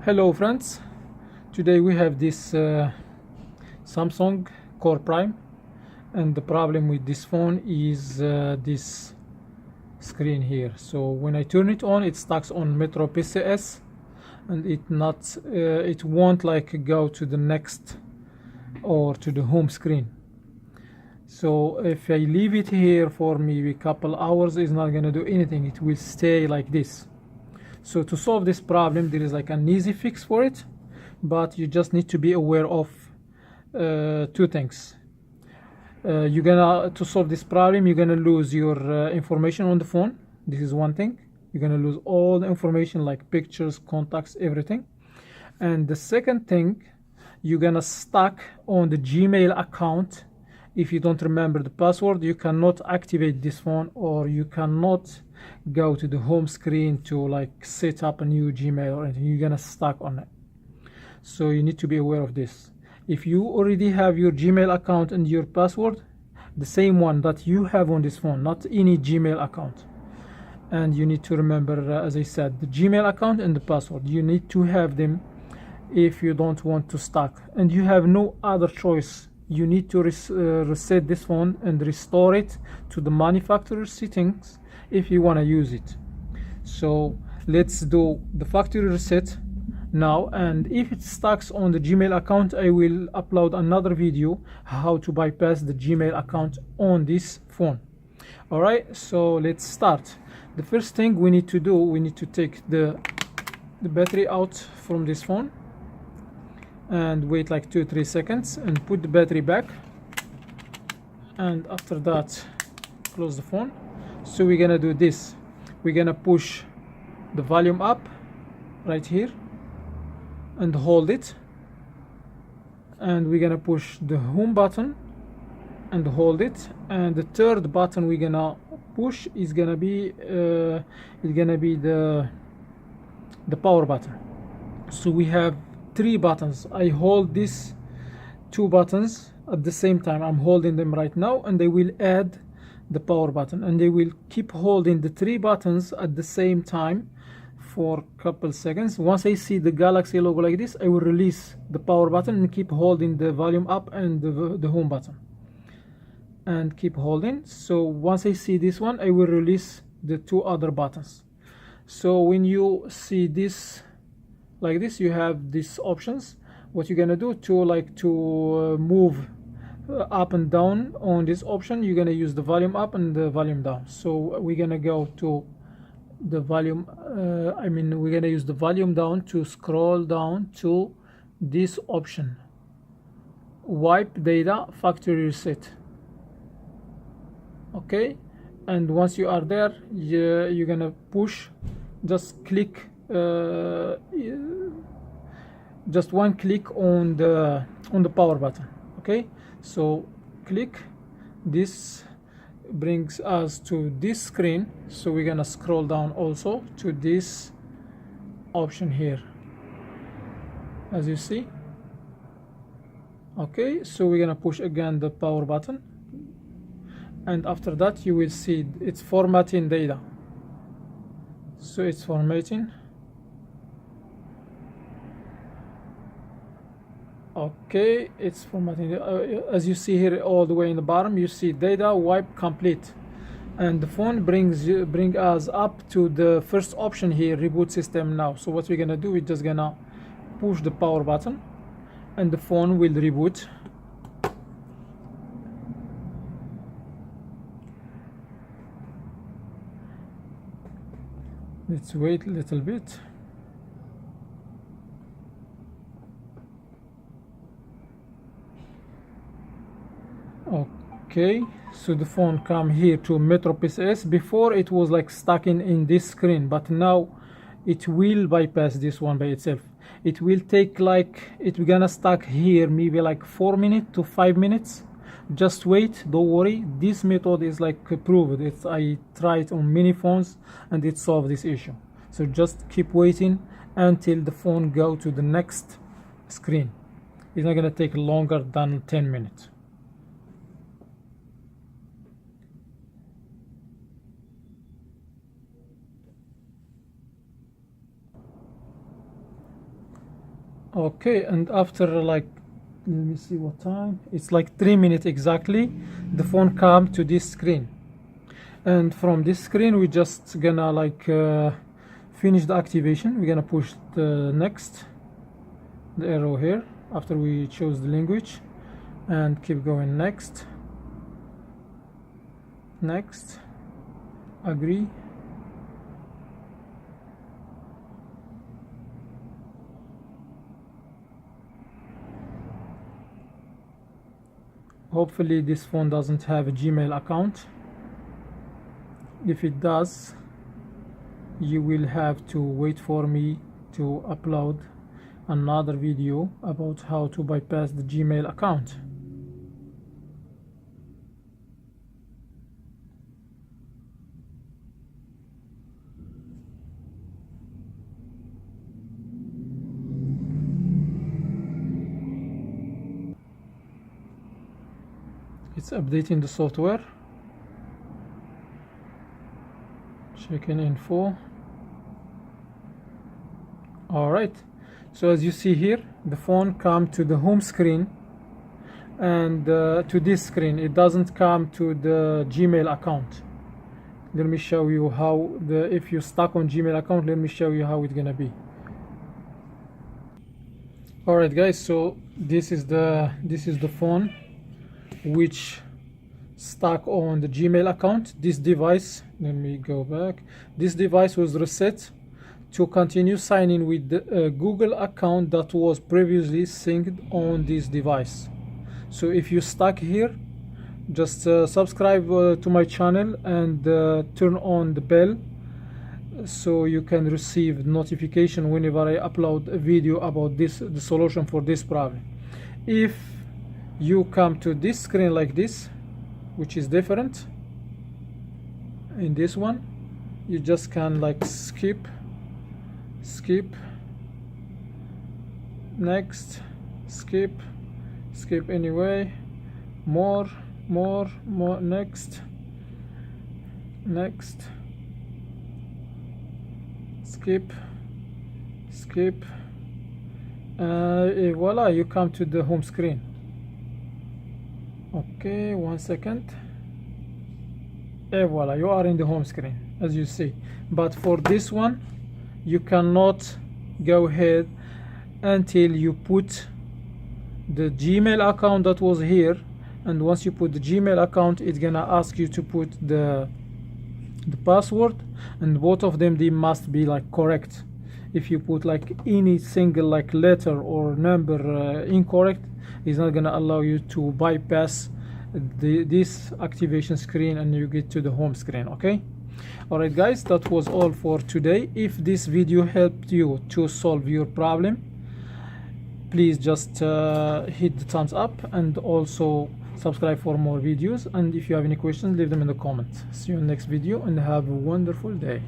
Hello friends, today we have this Samsung Core Prime, and the problem with this phone is this screen here. So when I turn it on, it starts on Metro PCS, and it won't like go to the next or to the home screen. So if I leave it here for maybe a couple hours, it's not gonna do anything. It will stay like this. So to solve this problem, there is like an easy fix for it, but you just need to be aware of two things. To solve this problem, you're gonna lose your information on the phone. This is one thing. You're gonna lose all the information like pictures, contacts, everything. And the second thing, you're gonna stuck on the Gmail account. If you don't remember the password, you cannot activate this phone, or you cannot go to the home screen to like set up a new Gmail or anything. You're gonna stuck on it. So you need to be aware of this. If you already have your Gmail account and your password, the same one that you have on this phone, not any Gmail account. And you need to remember, as I said, the Gmail account and the password. You need to have them if you don't want to stuck. And you have no other choice. You need to reset this phone and restore it to the manufacturer settings if you want to use it. So let's do the factory reset now, and if it stuck on the Gmail account, I will upload another video how to bypass the Gmail account on this phone. Alright, so let's start. The first thing we need to do, we need to take the battery out from this phone and wait like 2-3 seconds and put the battery back, and after that close the phone. So we're gonna do this. We're gonna push the volume up right here and hold it, and we're gonna push the home button and hold it, and the third button we're gonna push is gonna be the power button. So we have 3 buttons. I hold these 2 buttons at the same time. I'm holding them right now, and they will add the power button, and they will keep holding the 3 buttons at the same time for a couple seconds. Once I see the Galaxy logo like this, I will release the power button and keep holding the volume up and the home button, and keep holding. So once I see this one, I will release the 2 other buttons. So when you see this like this, you have these options. What you're gonna do to move up and down on this option, you're gonna use the volume up and the volume down. So we're gonna go to the volume we're gonna use the volume down to scroll down to this option, wipe data factory reset. Okay, and once you are there, you're gonna push, just click just one click on the power button. Okay, so click this, brings us to this screen. So we're gonna scroll down also to this option here, as you see. Okay, so we're gonna push again the power button, and after that you will see it's formatting data. So it's formatting. Okay, it's formatting. As you see here, all the way in the bottom, you see data wipe complete, and the phone bring us up to the first option here, reboot system now. So what we're gonna do, we're just gonna push the power button, and the phone will reboot. Let's wait a little bit. Okay, so the phone come here to Metro PCS. Before it was like stuck in this screen, but now it will bypass this one by itself. It will take like, it's gonna stuck here maybe like 4 minutes to 5 minutes. Just wait, don't worry. This method is like proved. I tried on many phones and it solved this issue. So just keep waiting until the phone go to the next screen. It's not gonna take longer than 10 minutes. Okay, and after like, let me see what time, it's like 3 minutes exactly, the phone come to this screen, and from this screen we just gonna like finish the activation. We're gonna push the next, the arrow here after we chose the language, and keep going. Next, next, agree. Hopefully this phone doesn't have a Gmail account. If it does, you will have to wait for me to upload another video about how to bypass the Gmail account. It's updating the software. Checking info. Alright, so as you see here, the phone come to the home screen, and to this screen. It doesn't come to the Gmail account. Let me show you how if you're stuck on Gmail account, let me show you how it's gonna be. Alright guys, so this is the phone which stuck on the Gmail account. This device, let me go back, this device was reset to continue signing with the Google account that was previously synced on this device. So if you're stuck here, just subscribe to my channel and turn on the bell so you can receive notification whenever I upload a video about the solution for this problem. If you come to this screen like this, which is different in this one, you just can like skip, next, skip anyway, more, next, skip, voila, you come to the home screen. Okay, 1 second, voila, you are in the home screen as you see. But for this one, you cannot go ahead until you put the Gmail account that was here, and once you put the Gmail account, it's gonna ask you to put the password, and both of them, they must be like correct. If you put like any single like letter or number incorrect, it's not gonna allow you to bypass this activation screen and you get to the home screen. Okay, alright guys, that was all for today. If this video helped you to solve your problem, please just hit the thumbs up and also subscribe for more videos. And if you have any questions, leave them in the comments. See you in the next video and have a wonderful day.